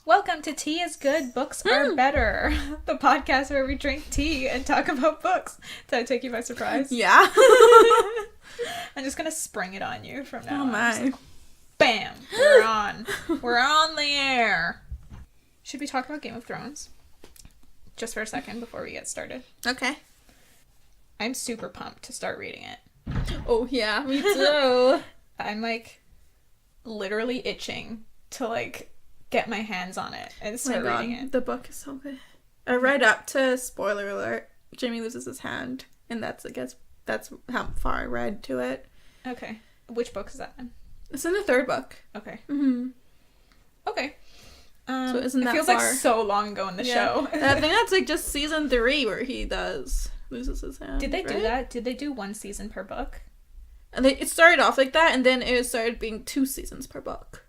Welcome to Tea is Good, Books Are Better, the podcast where we drink tea and talk about books. Did I take you by surprise? Yeah. I'm just gonna spring it on you from now Oh on. my. Like, bam! We're on. We're on the air. Should we talk about Game of Thrones? Just for a second before we get started. Okay. I'm super pumped to start reading it. Oh yeah, me too. I'm like literally itching to like get my hands on it and start reading it. The book is so good. I read up to, spoiler alert, Jaime loses his hand, and that's how far I read to it. Okay. Which book is that in? It's in the third book. Okay. Mm-hmm. Okay. So isn't that it feels far? like so long ago in the show. I think that's like just season 3 where he loses his hand. Did they do that? Did they do one season per book? And it started off like that, and then it started being 2 seasons per book.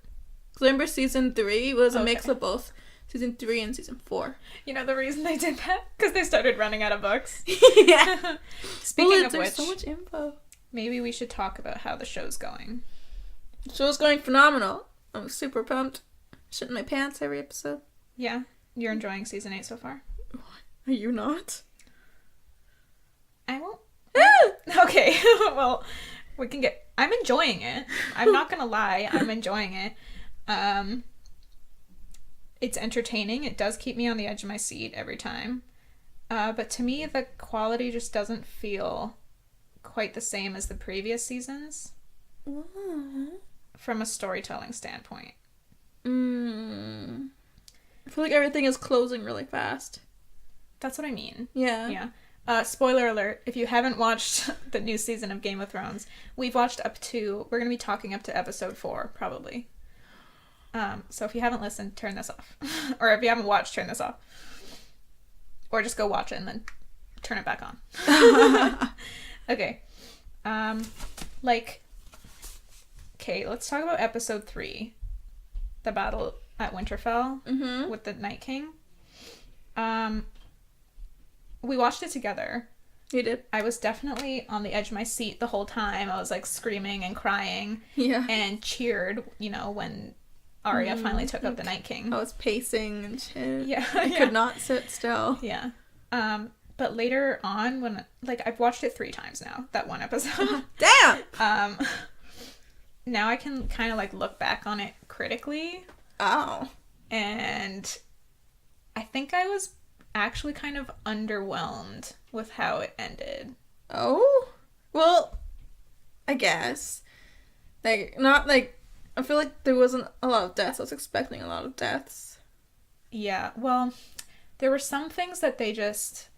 Because remember season 3 was a mix of both season 3 and season 4. You know the reason they did that? Because they started running out of books. Yeah. Speaking of there's which, so much info. maybe we should talk about how the show's going. The show's going phenomenal. I'm super pumped. Shitting my pants every episode. Yeah? You're enjoying season 8 so far? Are you not? I won't. Okay, well, we can get... I'm enjoying it. I'm not gonna lie. I'm enjoying it. It's entertaining. It does keep me on the edge of my seat every time. But to me, the quality just doesn't feel quite the same as the previous seasons. What? From a storytelling standpoint. I feel like everything is closing really fast. That's what I mean. Yeah. Yeah. Spoiler alert, if you haven't watched the new season of Game of Thrones, we're going to be talking up to episode 4, probably. So if you haven't listened, turn this off. Or if you haven't watched, turn this off. Or just go watch it and then turn it back on. Okay. Okay, let's talk about episode 3. The battle at Winterfell with the Night King. We watched it together. You did? I was definitely on the edge of my seat the whole time. I was like screaming and crying. Yeah. And cheered, when Arya finally took out the Night King. I was pacing and shit. Yeah. I could not sit still. Yeah. But later on, when I've watched it 3 times now, that one episode. Damn! Now I can kind of look back on it critically. Oh. And I think I was actually kind of underwhelmed with how it ended. Oh? Well, I guess. I feel like there wasn't a lot of deaths. I was expecting a lot of deaths. Yeah, well, there were some things that they just...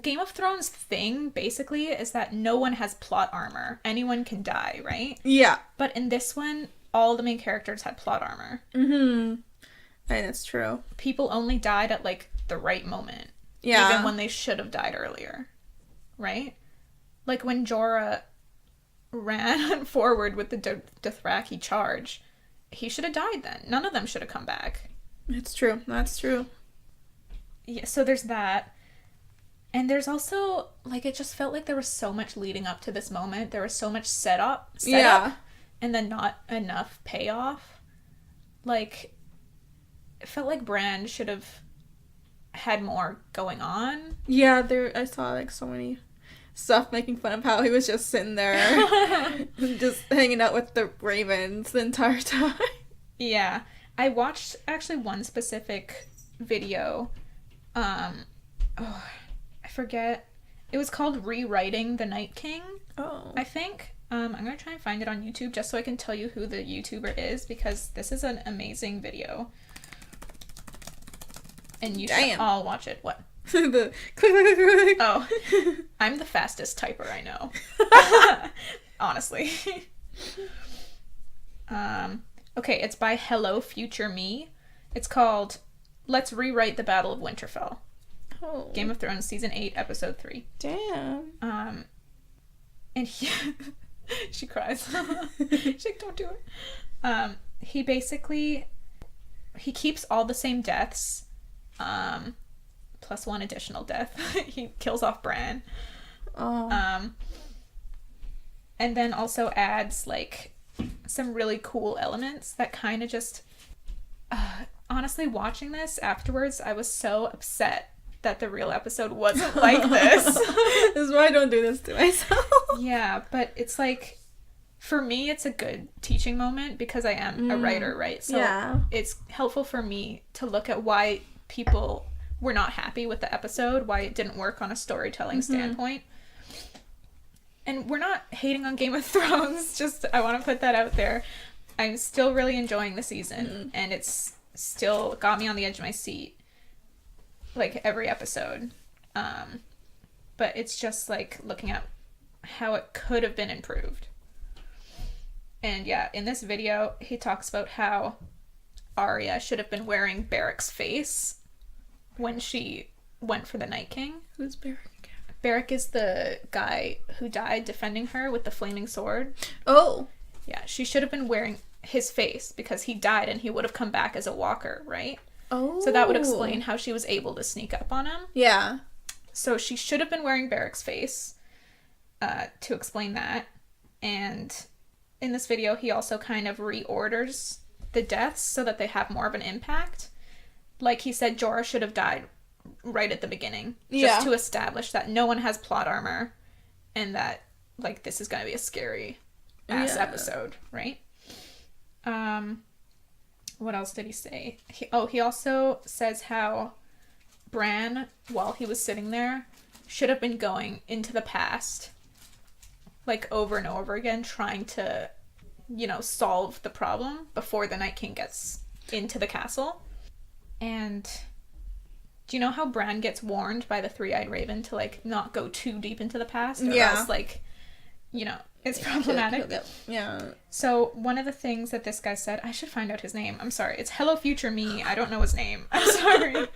Game of Thrones thing, basically, is that no one has plot armor. Anyone can die, right? Yeah. But in this one, all the main characters had plot armor. Mm-hmm. I think that's true. People only died at, the right moment. Yeah. Even when they should have died earlier. Right? When Jorah ran forward with the Dothraki charge, he should have died then. None of them should have come back. It's true. That's true. Yeah, so there's that. And there's also, it just felt like there was so much leading up to this moment. There was so much setup, and then not enough payoff. It felt like Bran should have had more going on. Yeah, I saw, so many stuff making fun of how he was just sitting there, just hanging out with the ravens the entire time. Yeah. I watched, actually, one specific video. I forget. It was called Rewriting the Night King. Oh. I think. I'm going to try and find it on YouTube just so I can tell you who the YouTuber is, because this is an amazing video. And you should all watch it. What? The click, click, click, click. Oh. I'm the fastest typer I know. Honestly. Okay, it's by Hello Future Me. It's called Let's Rewrite the Battle of Winterfell. Oh. Game of Thrones Season 8, Episode 3. Damn. And she cries. She's like, don't do it. He basically... He keeps all the same deaths. Plus 1 additional death. He kills off Bran. Oh. And then also adds, some really cool elements that kind of just Honestly, watching this afterwards, I was so upset that the real episode wasn't like this. This is why I don't do this to myself. Yeah, but it's like, for me, it's a good teaching moment because I am a writer, right? So it's helpful for me to look at why people were not happy with the episode, why it didn't work on a storytelling standpoint. And we're not hating on Game of Thrones, just I want to put that out there. I'm still really enjoying the season, and it's still got me on the edge of my seat, like, every episode. But it's just, like, looking at how it could have been improved. And yeah, in this video, he talks about how Arya should have been wearing Barrack's face when she went for the Night King. Who's Barrack? Barrack is the guy who died defending her with the flaming sword. Oh. Yeah, she should have been wearing his face because he died and he would have come back as a walker, right? Oh. So that would explain how she was able to sneak up on him. Yeah. So she should have been wearing Barrack's face to explain that. And in this video, he also kind of reorders the deaths so that they have more of an impact. Like he said, Jorah should have died right at the beginning. Just to establish that no one has plot armor and that, like, this is going to be a scary ass episode, right? What else did he say? He also says how Bran, while he was sitting there, should have been going into the past, like, over and over again, trying to, you know, solve the problem before the Night King gets into the castle. And do you know how Bran gets warned by the Three-Eyed Raven to, like, not go too deep into the past? Or else, like, you know, it's problematic. Yeah. So one of the things that this guy said, I should find out his name. I'm sorry. It's Hello Future Me. I don't know his name. I'm sorry.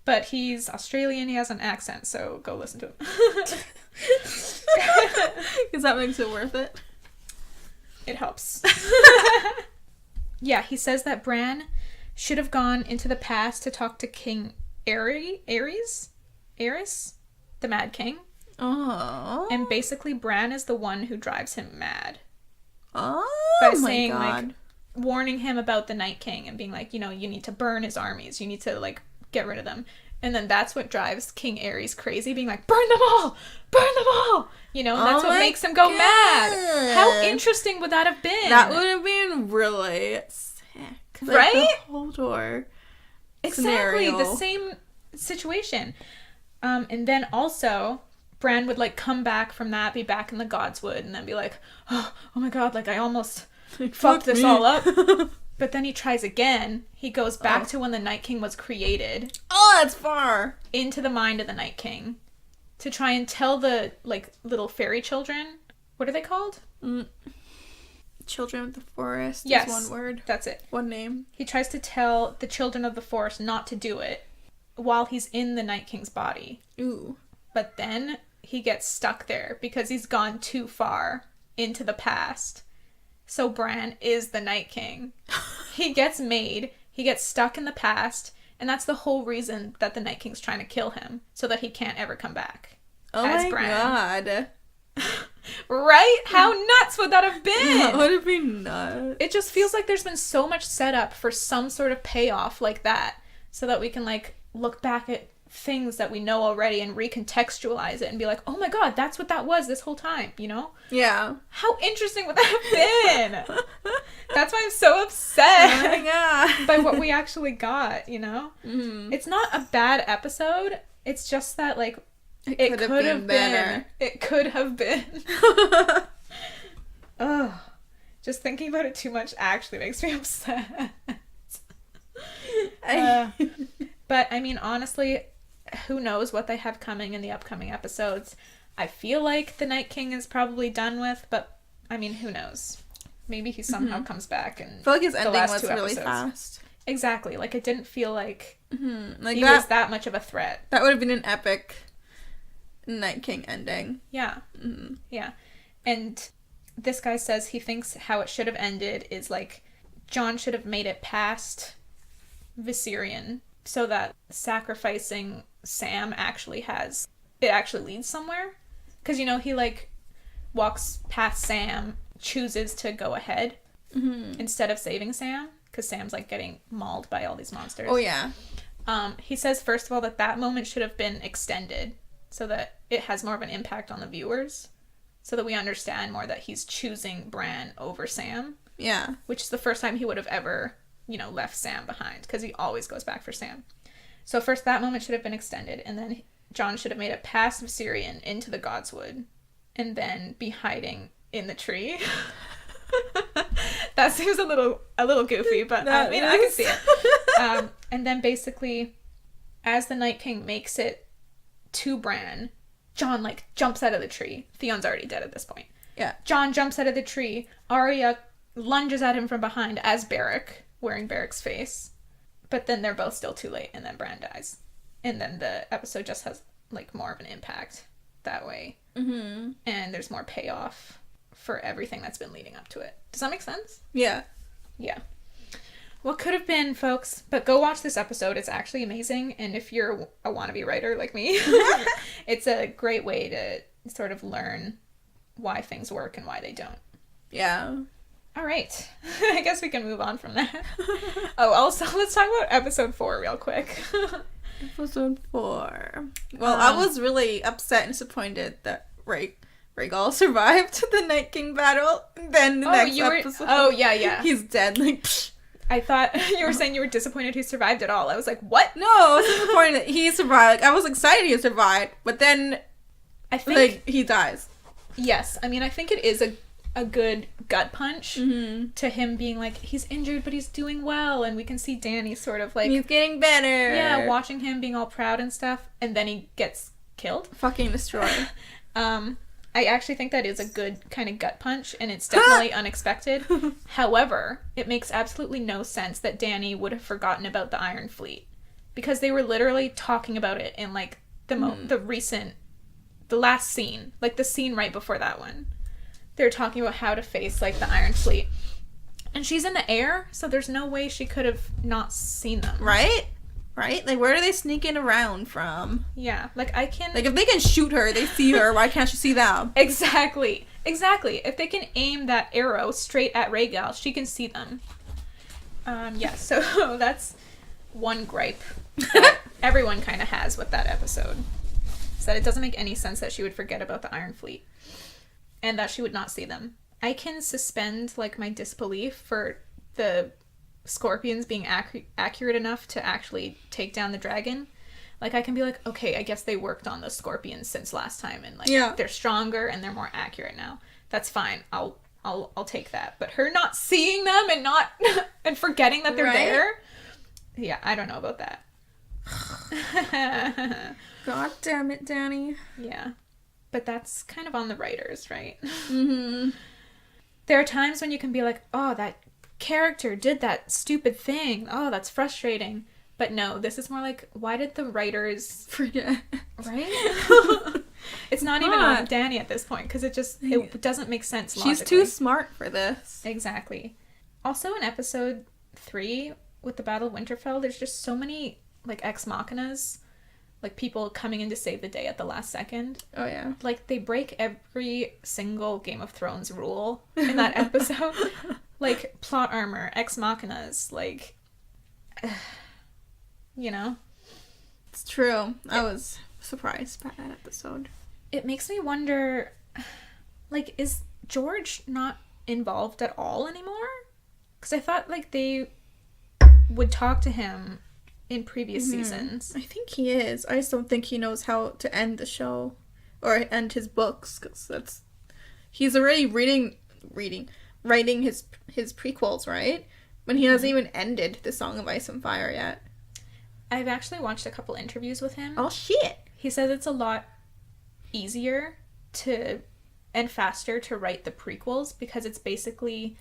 But he's Australian. He has an accent, so go listen to him. Because that makes it worth it. It helps. Yeah, he says that Bran should have gone into the past to talk to King Aerys, the Mad King. Oh. And basically Bran is the one who drives him mad. Oh, by saying, like, warning him about the Night King and being like, you know, you need to burn his armies. You need to, like, get rid of them. And then that's what drives King Aerys crazy, being like, burn them all! Burn them all! You know, and that's what makes him go mad. How interesting would that have been? That would have been really sick. Like, right? The whole door Exactly. scenario. The same situation. And then also, Bran would, like, come back from that, be back in the Godswood, and then be like, oh my god, like, I almost fucked this all up. But then he tries again. He goes back to when the Night King was created. Oh, that's far. Into the mind of the Night King. To try and tell the, like, little fairy children. What are they called? Children of the Forest Yes. is one word. That's it. One name. He tries to tell the children of the forest not to do it while he's in the Night King's body. Ooh. But then he gets stuck there because he's gone too far into the past. So Bran is the Night King. He gets made, he gets stuck in the past, and that's the whole reason that the Night King's trying to kill him, so that he can't ever come back. Oh as my Bran. god. Right? How nuts would that have been? That would have been nuts. It just feels like there's been so much setup for some sort of payoff like that, so that we can, like, look back at things that we know already and recontextualize it and be like, oh my god, that's what that was this whole time, you know? Yeah. How interesting would that have been? That's why I'm so upset Oh my god. by what we actually got, you know? Mm-hmm. It's not a bad episode. It's just that, like, it could have been better. It could have been. Ugh. Just thinking about it too much actually makes me upset. But, I mean, honestly, who knows what they have coming in the upcoming episodes. I feel like the Night King is probably done with, but, I mean, who knows? Maybe he somehow comes back and I feel like his ending last was two really episodes. fast. Exactly. Like, it didn't feel like Like he was that much of a threat. That would have been an epic Night King ending. Yeah. Mm-hmm. Yeah. And this guy says he thinks how it should have ended is, like, Jon should have made it past Viserion so that sacrificing Sam actually leads somewhere. Because, you know, he, like, walks past Sam, chooses to go ahead instead of saving Sam. because Sam's like getting mauled by all these monsters. Oh yeah. He says first of all that moment should have been extended so that it has more of an impact on the viewers, so that we understand more that he's choosing Bran over Sam. Yeah. Which is the first time he would have ever, left Sam behind, because he always goes back for Sam. So first that moment should have been extended, and then Jon should have made it past Viserion into the Godswood, and then be hiding in the tree. That seems a little goofy, but I can see it. And then basically, as the Night King makes it to Bran, Jon jumps out of the tree. Theon's already dead at this point. Yeah. Jon jumps out of the tree. Arya lunges at him from behind as Beric, wearing Beric's face. But then they're both still too late, and then Bran dies. And then the episode just has more of an impact that way. Mm-hmm. And there's more payoff for everything that's been leading up to it. Does that make sense? Yeah. Yeah. What could have been, folks? But go watch this episode. It's actually amazing. And if you're a wannabe writer like me, it's a great way to sort of learn why things work and why they don't. Yeah. All right. I guess we can move on from that. Oh, also, let's talk about episode 4 real quick. Episode 4. Well, I was really upset and disappointed that Rhaegal survived the Night King battle. And then the next episode. Oh, yeah. He's dead. Psh. I thought you were saying you were disappointed he survived at all. I was like, what? No, I was disappointed that he survived. I was excited he survived, but then I think he dies. Yes. I mean, I think it is a good gut punch to him being like, he's injured, but he's doing well. And we can see Dany sort of he's getting better. Yeah, watching him being all proud and stuff. And then he gets killed. Fucking destroyed. I actually think that is a good kind of gut punch, and it's definitely unexpected. However, it makes absolutely no sense that Dany would have forgotten about the Iron Fleet, because they were literally talking about it in the last scene, the scene right before that one. They're talking about how to face the Iron Fleet, and she's in the air, so there's no way she could have not seen them. Right? Where are they sneaking around from? Yeah, I can... if they can shoot her, they see her, why can't she see them? Exactly. If they can aim that arrow straight at Rhaegal, she can see them. Yeah, so that's one gripe that everyone kind of has with that episode. Is that it doesn't make any sense that she would forget about the Iron Fleet. And that she would not see them. I can suspend, my disbelief for the scorpions being accurate enough to actually take down the dragon. I can be like, okay, I guess they worked on the scorpions since last time, and they're stronger and they're more accurate now. That's fine. I'll take that. But her not seeing them and not and forgetting that they're there. Yeah, I don't know about that. God damn it, Dany. Yeah. But that's kind of on the writers, right? Mm-hmm. There are times when you can be like, oh, that character did that stupid thing. Oh, that's frustrating. But no, this is more why did the writers forget? Right? It's not even on Dany at this point, because it doesn't make sense logically. She's too smart for this. Exactly. Also in episode 3 with the Battle of Winterfell, there's just so many ex machinas, people coming in to save the day at the last second. Oh yeah. They break every single Game of Thrones rule in that episode. Plot armor, ex machinas, It's true. I was surprised by that episode. It makes me wonder, is George not involved at all anymore? Because I thought, they would talk to him in previous seasons. I think he is. I just don't think he knows how to end the show. Or end his books, because he's already writing his prequels, right? When he hasn't even ended The Song of Ice and Fire yet. I've actually watched a couple interviews with him. Oh, shit! He says it's a lot easier and faster to write the prequels, because it's basically...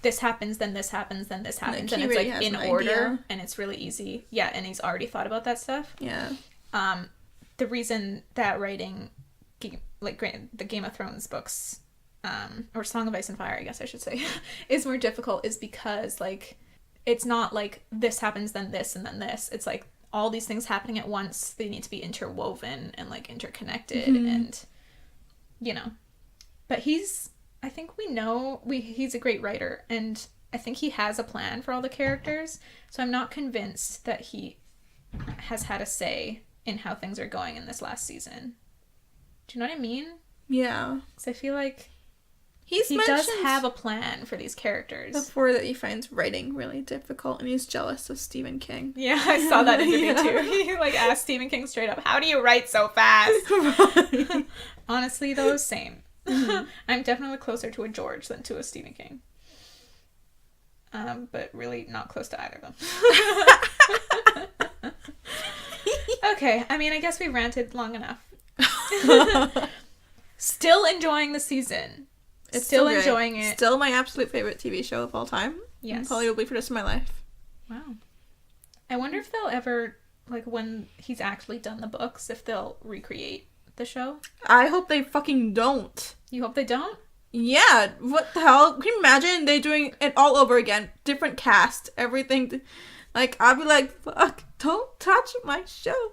this happens, then this happens, then this happens. And it's really in order, idea. And it's really easy. Yeah, and he's already thought about that stuff. Yeah. The reason that writing, the Game of Thrones books... or Song of Ice and Fire, I guess I should say, is more difficult is because, it's not this happens, then this, and then this. It's all these things happening at once. They need to be interwoven and, interconnected, and, But I think we know, he's a great writer, and I think he has a plan for all the characters, so I'm not convinced that he has had a say in how things are going in this last season. Do you know what I mean? Yeah. Because I feel like he does have a plan for these characters. Before that he finds writing really difficult and he's jealous of Stephen King. Yeah, I saw that interview too. He asked Stephen King straight up, how do you write so fast? Right. Honestly though, same. I'm definitely closer to a George than to a Stephen King. But really not close to either of them. Okay, I mean, I guess we ranted long enough. Still enjoying the season. It's still enjoying it. Still my absolute favorite TV show of all time. Yes. Probably will be for the rest of my life. Wow. I wonder if they'll ever, like, when he's actually done the books, if they'll recreate the show. I hope they fucking don't. You hope they don't? Yeah. What the hell? Can you imagine they doing it all over again? Different cast. Everything. Like, I'll be like, fuck, don't touch my show.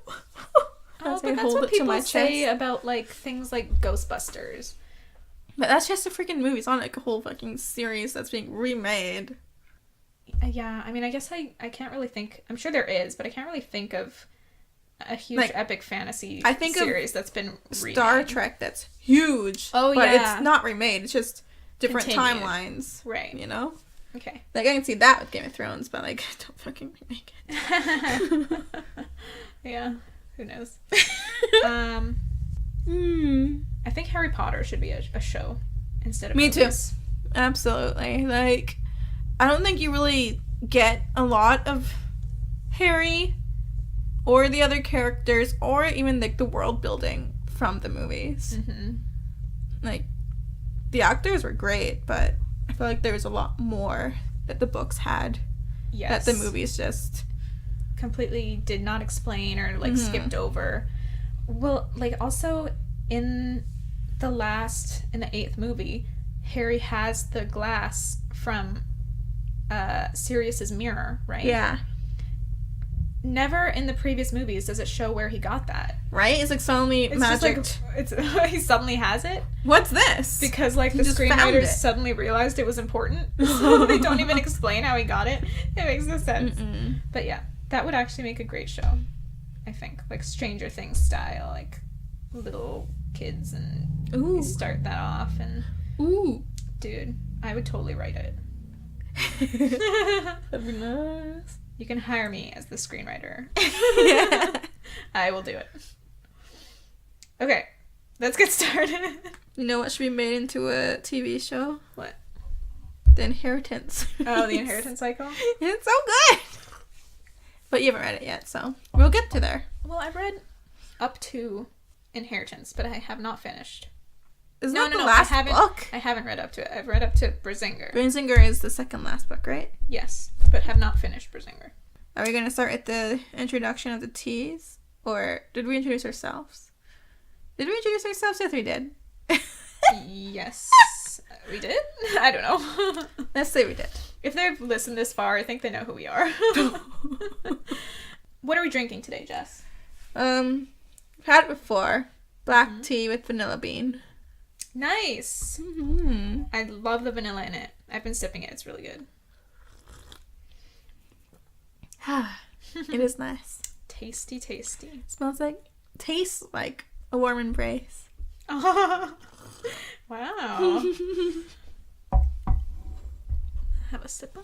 Oh, but that's what people say about, like, things like Ghostbusters. But that's just a freaking movie. It's not like a whole fucking series that's being remade. Yeah, I mean, I guess I can't really think... I'm sure there is, but I can't really think of a huge like, epic fantasy series that's been remade. Star Trek that's huge. Oh, but it's not remade. It's just different timelines. Right. You know? Okay. Like, I can see that with Game of Thrones, but, like, don't fucking remake it. Yeah. Who knows? I think Harry Potter should be a show instead of movies. Me too. Absolutely. Like, I don't think you really get a lot of Harry or the other characters or even, like, the world building from the movies. Mm-hmm. Like, the actors were great, but I feel like there was a lot more that the books had. Yes. That the movies just... completely did not explain or, like, skipped over. Well, like, also in the 8th movie, Harry has the glass from Sirius's mirror, right? Yeah. Never in the previous movies does it show where he got that. Right? It's like suddenly magicked. He suddenly has it. What's this? Because, like, the screenwriters suddenly realized it was important. So they don't even explain how he got it. It makes no sense. Mm-mm. But yeah, that would actually make a great show, I think. Like, Stranger Things style, like, little kids, and you start that off, and... Ooh. Dude, I would totally write it. That'd be nice. You can hire me as the screenwriter. Yeah. I will do it. Okay, let's get started. You know what should be made into a TV show? What? The Inheritance. Oh, The Inheritance Cycle? It's so good! But you haven't read it yet, so we'll get to there. Well, I've read up to Inheritance, but I have not finished. Isn't that the last book? I haven't read up to it. I've read up to Brazinger. Brazinger is the second last book, right? Yes, but have not finished Brazinger. Are we going to start with the introduction of the T's? Or did we introduce ourselves? Did we introduce ourselves? Yes, we did. Yes, we did? I don't know. Let's say we did. If they've listened this far, I think they know who we are. What are we drinking today, Jess? We've had it before. Black tea with vanilla bean. Nice. Mm-hmm. I love the vanilla in it. I've been sipping it. It's really good. It is nice. Tasty, tasty. Tastes like a warm embrace. Oh, wow. Have a sip.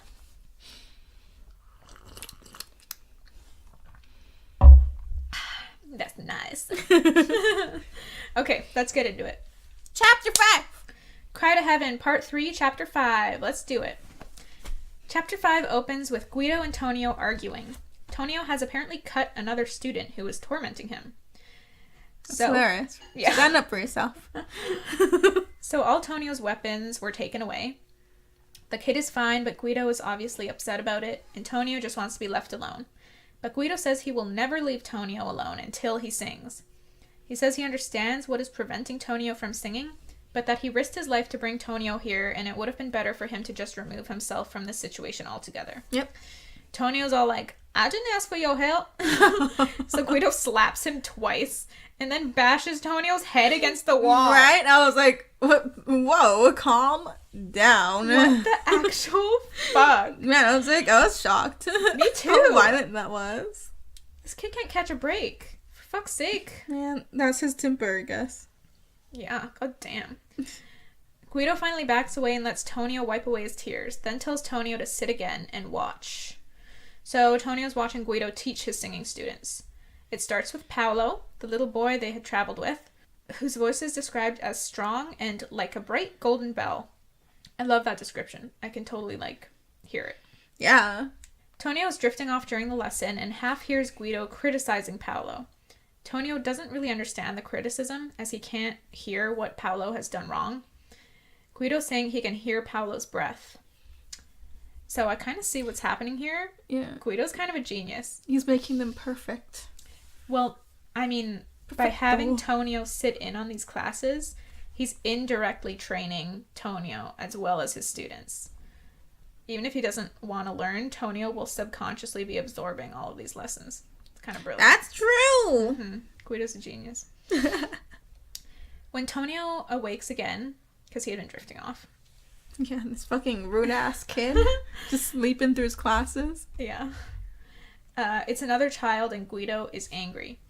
That's nice. Okay, let's get into it. Chapter 5. Cry to Heaven, Part 3, Chapter 5. Let's do it. Chapter 5 opens with Guido and Tonio arguing. Tonio has apparently cut another student who was tormenting him. That's hilarious. Yeah. Stand up for yourself. So all Tonio's weapons were taken away. The kid is fine, but Guido is obviously upset about it, and Tonio just wants to be left alone. But Guido says he will never leave Tonio alone until he sings. He says he understands what is preventing Tonio from singing, but that he risked his life to bring Tonio here, and it would have been better for him to just remove himself from this situation altogether. Yep. Tonio's all like, I didn't ask for your help. So Guido slaps him twice and then bashes Tonio's head against the wall. Right? I was like, whoa, calm down. What the actual fuck? Man, I was shocked. Me too. How violent that was. This kid can't catch a break. For fuck's sake. Man, that's his temper, I guess. Yeah, god damn. Guido finally backs away and lets Tonio wipe away his tears, then tells Tonio to sit again and watch. So Tonio's watching Guido teach his singing students. It starts with Paolo, the little boy they had traveled with, whose voice is described as strong and like a bright golden bell. I love that description. I can totally, hear it. Yeah. Tonio's drifting off during the lesson and half hears Guido criticizing Paolo. Tonio doesn't really understand the criticism, as he can't hear what Paolo has done wrong. Guido's saying he can hear Paolo's breath. So I kind of see what's happening here. Yeah. Guido's kind of a genius. He's making them perfect. Well, I mean, by having Tonio sit in on these classes, he's indirectly training Tonio as well as his students. Even if he doesn't want to learn, Tonio will subconsciously be absorbing all of these lessons. It's kind of brilliant. That's true! Mm-hmm. Guido's a genius. When Tonio awakes again, because he had been drifting off. Yeah, this fucking rude-ass kid just sleeping through his classes. Yeah. It's another child and Guido is angry.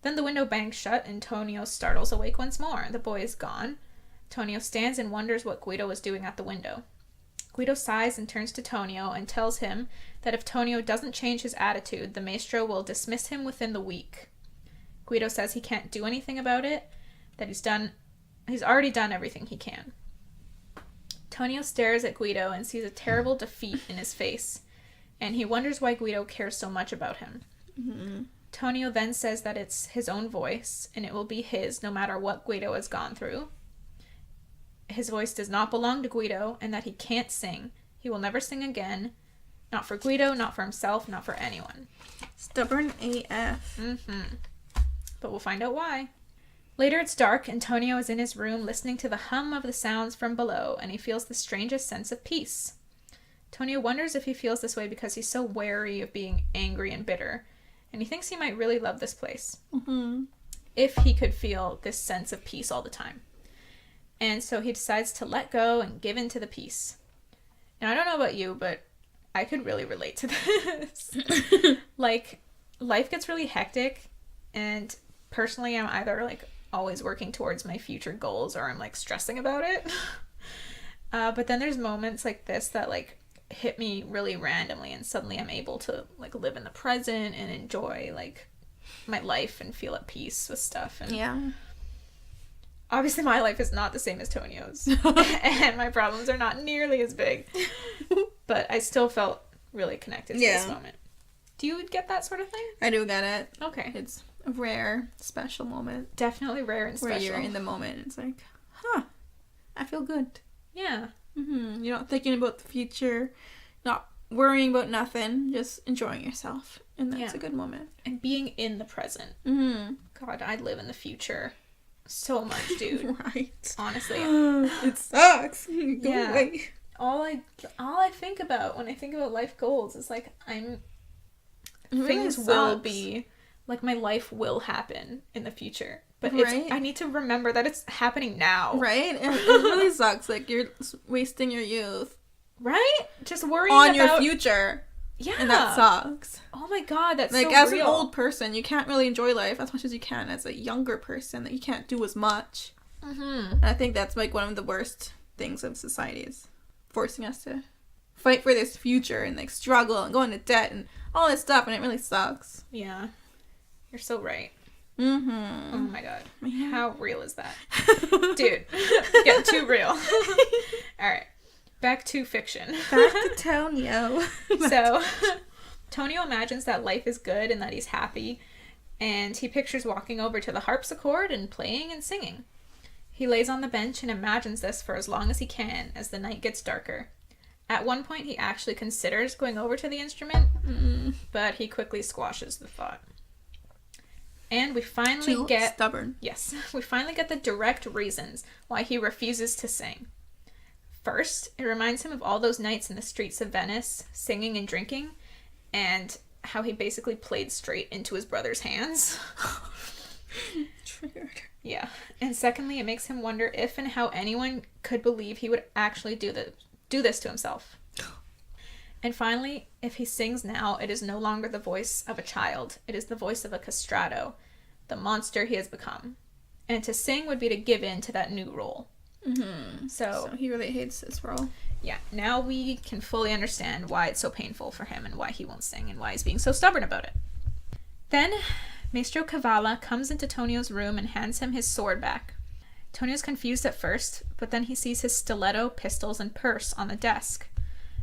Then the window bangs shut and Tonio startles awake once more. The boy is gone. Tonio stands and wonders what Guido was doing at the window. Guido sighs and turns to Tonio and tells him that if Tonio doesn't change his attitude, the maestro will dismiss him within the week. Guido says he can't do anything about it, that he's already done everything he can. Tonio stares at Guido and sees a terrible defeat in his face, and he wonders why Guido cares so much about him. Mm-hmm. Tonio then says that it's his own voice, and it will be his no matter what Guido has gone through. His voice does not belong to Guido, and that he can't sing. He will never sing again. Not for Guido, not for himself, not for anyone. Stubborn AF. Mm-hmm. But we'll find out why. Later it's dark, and Tonio is in his room listening to the hum of the sounds from below, and he feels the strangest sense of peace. Tonio wonders if he feels this way because he's so wary of being angry and bitter, and he thinks he might really love this place. Mm-hmm. If he could feel this sense of peace all the time. And so he decides to let go and give in to the peace. Now, I don't know about you, but I could really relate to this. Life gets really hectic, and personally, I'm either, always working towards my future goals, or I'm, stressing about it. But then there's moments like this that, hit me really randomly, and suddenly I'm able to, live in the present and enjoy, my life and feel at peace with stuff. And Yeah. obviously my life is not the same as Tonio's, and my problems are not nearly as big, but I still felt really connected to this moment. Do you get that sort of thing? I do get it. Okay. It's a rare, special moment. Definitely rare and special. Where you're in the moment. It's like, I feel good. Yeah. Mm-hmm. You're not thinking about the future, not worrying about nothing, just enjoying yourself. And that's a good moment. And being in the present. Mm-hmm. God, I live in the future so much, dude. Right. Honestly. It sucks. Go away. All I think about when I think about life goals is things will be, my life will happen in the future. But I need to remember that it's happening now. Right? And it really sucks. You're wasting your youth. Right? Just worrying on your future. Yeah. And that sucks. Oh my god, that's so real. As an old person, you can't really enjoy life as much as you can as a younger person. That you can't do as much. Mm-hmm. And I think that's one of the worst things of society is forcing us to fight for this future and struggle and go into debt and all this stuff, and it really sucks. Yeah. You're so right. Mm-hmm. Oh my god. Yeah. How real is that? Dude, get too real. Alright. Back to fiction. Back to Tonio. So, Tonio imagines that life is good and that he's happy, and he pictures walking over to the harpsichord and playing and singing. He lays on the bench and imagines this for as long as he can as the night gets darker. At one point, he actually considers going over to the instrument, but he quickly squashes the thought. And we finally get... stubborn. Yes. We finally get the direct reasons why he refuses to sing. First, it reminds him of all those nights in the streets of Venice, singing and drinking, and how he basically played straight into his brother's hands. Triggered. Yeah. And secondly, it makes him wonder if and how anyone could believe he would actually do this to himself. And finally, if he sings now, it is no longer the voice of a child. It is the voice of a castrato, the monster he has become. And to sing would be to give in to that new role. Mm-hmm. So he really hates this role. Yeah, now we can fully understand why it's so painful for him and why he won't sing and why he's being so stubborn about it. Then, Maestro Cavala comes into Tonio's room and hands him his sword back. Tonio's confused at first, but then he sees his stiletto, pistols, and purse on the desk.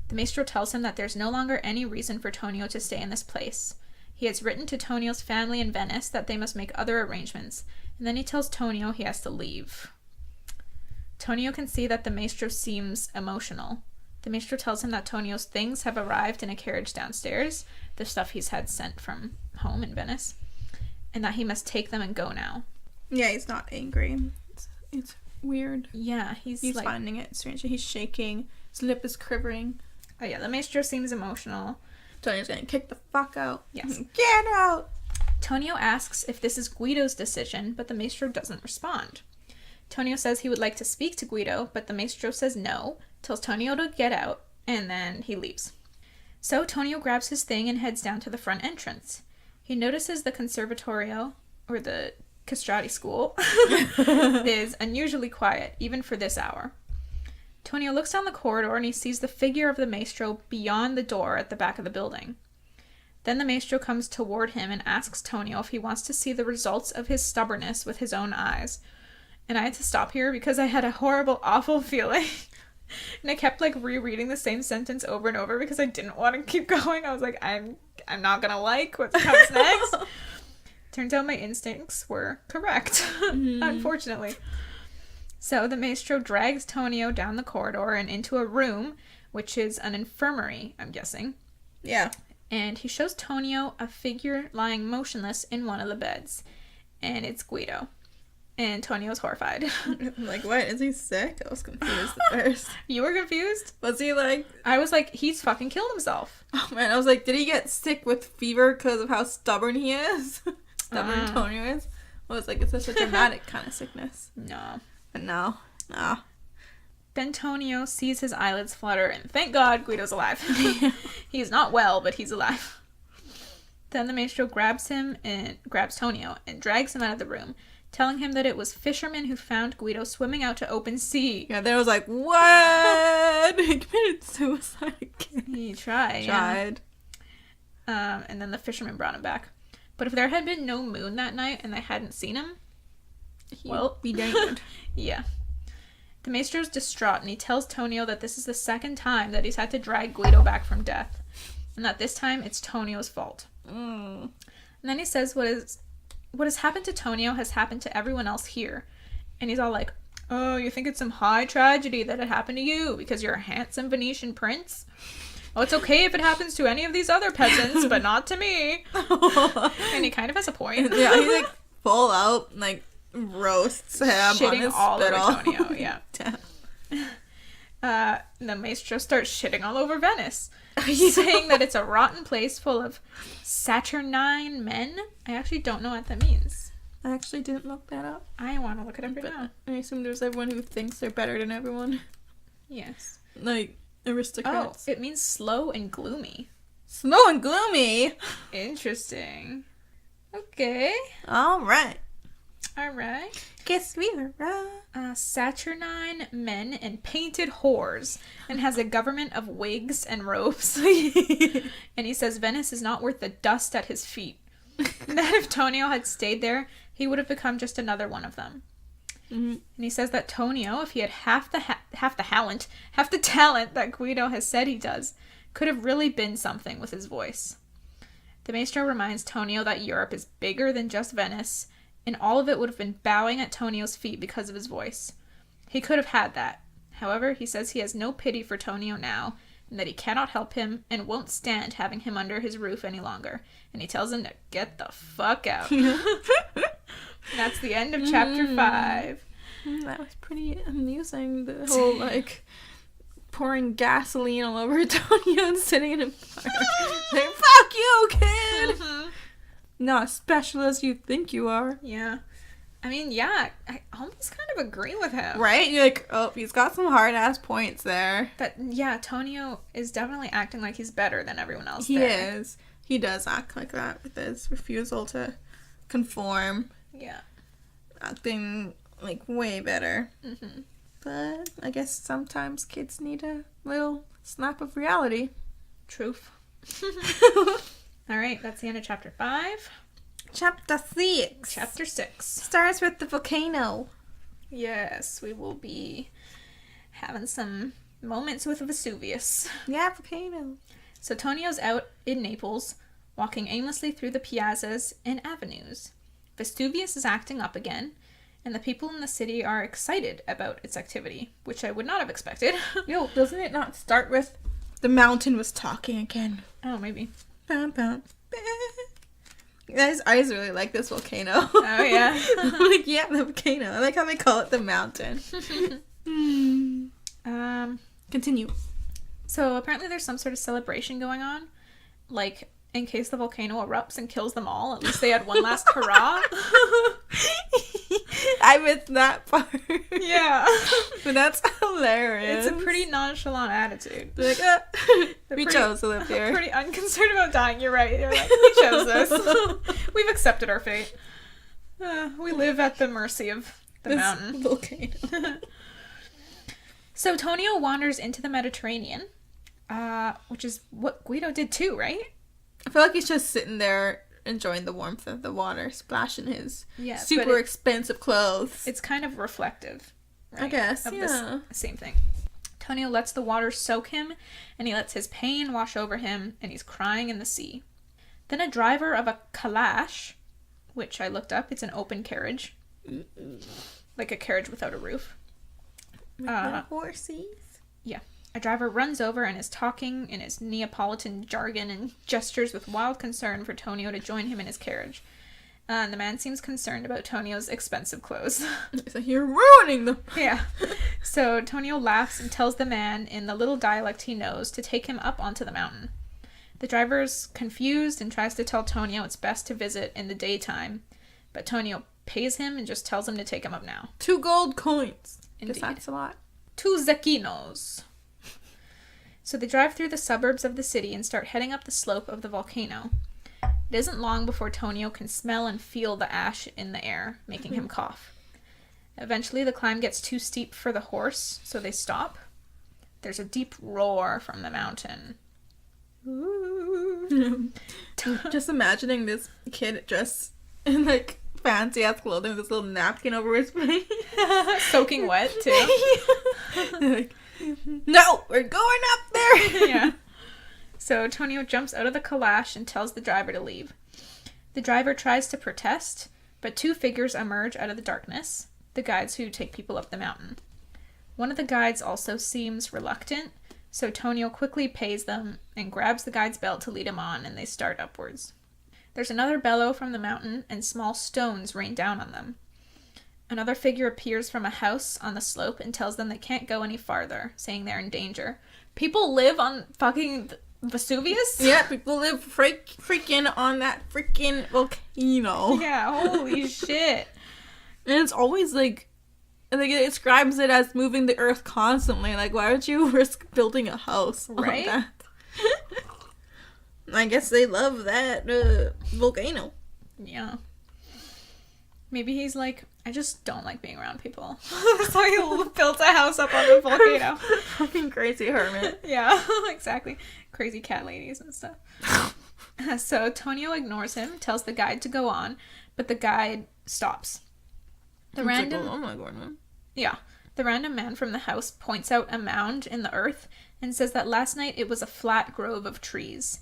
The Maestro tells him that there's no longer any reason for Tonio to stay in this place. He has written to Tonio's family in Venice that they must make other arrangements, and then he tells Tonio he has to leave. Tonio can see that the Maestro seems emotional. The Maestro tells him that Tonio's things have arrived in a carriage downstairs, the stuff he's had sent from home in Venice, and that he must take them and go now. Yeah, he's not angry. It's weird. Yeah, he's like, finding it strange. He's shaking. His lip is quivering. Oh yeah, the Maestro seems emotional. Tonio's gonna kick the fuck out. Yes. Get out! Tonio asks if this is Guido's decision, but the Maestro doesn't respond. Tonio says he would like to speak to Guido, but the Maestro says no, tells Tonio to get out, and then he leaves. So Tonio grabs his thing and heads down to the front entrance. He notices the conservatorio, or the castrati school, is unusually quiet, even for this hour. Tonio looks down the corridor and he sees the figure of the Maestro beyond the door at the back of the building. Then the Maestro comes toward him and asks Tonio if he wants to see the results of his stubbornness with his own eyes. And I had to stop here because I had a horrible, awful feeling. And I kept like rereading the same sentence over and over because I didn't want to keep going. I was like, I'm not gonna like what comes next. Turns out my instincts were correct, unfortunately. So the Maestro drags Tonio down the corridor and into a room, which is an infirmary, I'm guessing. Yeah. And he shows Tonio a figure lying motionless in one of the beds. And it's Guido. And Tonio's horrified. I'm like, what? Is he sick? I was confused at first. You were confused? Was he like... I was like, he's fucking killed himself. Oh man, I was like, did he get sick with fever because of how stubborn he is? Stubborn Tonio is? I was like, it's such a dramatic kind of sickness. No. But no. Then Tonio sees his eyelids flutter, and thank God Guido's alive. He's not well, but he's alive. Then the Maestro grabs Tonio and drags him out of the room, telling him that it was fishermen who found Guido swimming out to open sea. Yeah, then I was like, what? He committed suicide again. He tried. Yeah. And then the fishermen brought him back. But if there had been no moon that night and they hadn't seen him, well, we did. Yeah. The Maestro's distraught, and he tells Tonio that this is the second time that he's had to drag Guido back from death, and that this time it's Tonio's fault. And then he says what has happened to Tonio has happened to everyone else here. And he's all like, oh, you think it's some high tragedy that it happened to you because you're a handsome Venetian prince? Oh, it's okay if it happens to any of these other peasants, but not to me. And he kind of has a point. Yeah, he like full out like roasts him shitting on his all spittle. over Tonio, yeah. The Maestro starts shitting all over Venice, saying that it's a rotten place full of Saturnine men. I actually don't know what that means. I actually didn't look that up. I want to look it up right now. I assume there's everyone who thinks they're better than everyone. Yes. Like aristocrats. Oh, it means slow and gloomy. Slow and gloomy? Interesting. Okay. Alright. Guess we were wrong. Saturnine men and painted whores, and has a government of wigs and robes. And he says Venice is not worth the dust at his feet. That if Tonio had stayed there, he would have become just another one of them. Mm-hmm. And he says that Tonio, if he had half the talent that Guido has said he does, could have really been something with his voice. The Maestro reminds Tonio that Europe is bigger than just Venice, and all of it would have been bowing at Tonio's feet because of his voice. He could have had that. However, he says he has no pity for Tonio now, and that he cannot help him and won't stand having him under his roof any longer. And he tells him to get the fuck out. That's the end of chapter 5. That was pretty amusing. The whole, like, pouring gasoline all over Tonio and sitting in a fire. Like, fuck you, okay? not as special as you think you are. Yeah. I mean, yeah, I almost kind of agree with him. Right? You're like, oh, he's got some hard-ass points there. But, yeah, Tonio is definitely acting like he's better than everyone else He there. is. He does act like that with his refusal to conform. Yeah. Acting, like, way better. Mm-hmm. But I guess sometimes kids need a little snap of reality. Truth. All right, that's the end of chapter 5. Chapter 6. Chapter 6. Starts with the volcano. Yes, we will be having some moments with Vesuvius. Yeah, volcano. So Tonio's out in Naples, walking aimlessly through the piazzas and avenues. Vesuvius is acting up again, and the people in the city are excited about its activity, which I would not have expected. Yo, doesn't it not start with the mountain was talking again? Oh, maybe. Bum, bum, bum. Guys, I just really like this volcano. Oh, yeah. I'm like, yeah, the volcano. I like how they call it the mountain. Continue. So apparently there's some sort of celebration going on. Like, in case the volcano erupts and kills them all, at least they had one last hurrah. I missed that part. Yeah. But that's hilarious. It's a pretty nonchalant attitude. They're like, we pretty- chose to live here. Pretty unconcerned about dying, you're right. They're like, we chose this. We've accepted our fate. We live at the mercy of the This mountain. volcano. So Tonio wanders into the Mediterranean, which is what Guido did too, right? I feel like he's just sitting there enjoying the warmth of the water, splashing his super expensive clothes. It's kind of reflective, right? I guess, of yeah. this same thing. Tonio lets the water soak him, and he lets his pain wash over him, and he's crying in the sea. Then a driver of a calash, which I looked up, it's an open carriage. Like a carriage without a roof. Horsies. Yeah. A driver runs over and is talking in his Neapolitan jargon and gestures with wild concern for Tonio to join him in his carriage. And the man seems concerned about Tonio's expensive clothes. He's like, you're ruining them. Yeah. So Tonio laughs and tells the man in the little dialect he knows to take him up onto the mountain. The driver's confused and tries to tell Tonio it's best to visit in the daytime, but Tonio pays him and just tells him to take him up now. 2 gold coins. Indeed. Guess that's a lot. 2 zecchinos. So they drive through the suburbs of the city and start heading up the slope of the volcano. It isn't long before Tonio can smell and feel the ash in the air, making him cough. Eventually the climb gets too steep for the horse, so they stop. There's a deep roar from the mountain. Ooh. Just imagining this kid dressed in like fancy ass clothing with this little napkin over his face. Soaking wet too. Like, no, we're going up there. Yeah. So Tonio jumps out of the calash and tells the driver to leave. The driver tries to protest, but 2 figures emerge out of the darkness, the guides who take people up the mountain. One of the guides also seems reluctant, so Tonio quickly pays them and grabs the guide's belt to lead him on, and they start upwards. There's another bellow from the mountain, and small stones rain down on them. Another figure appears from a house on the slope and tells them they can't go any farther, saying they're in danger. People live on fucking Vesuvius? Yeah, people live freaking on that freaking volcano. Yeah, holy shit. And it's always like it describes it as moving the earth constantly. Like, why would you risk building a house Right? on that? I guess they love that volcano. Yeah. Maybe he's like, I just don't like being around people. So he built a house up on the volcano. Fucking crazy hermit. Yeah, exactly. Crazy cat ladies and stuff. So Tonio ignores him, tells the guide to go on, but the guide stops. The random man from the house points out a mound in the earth and says that last night it was a flat grove of trees.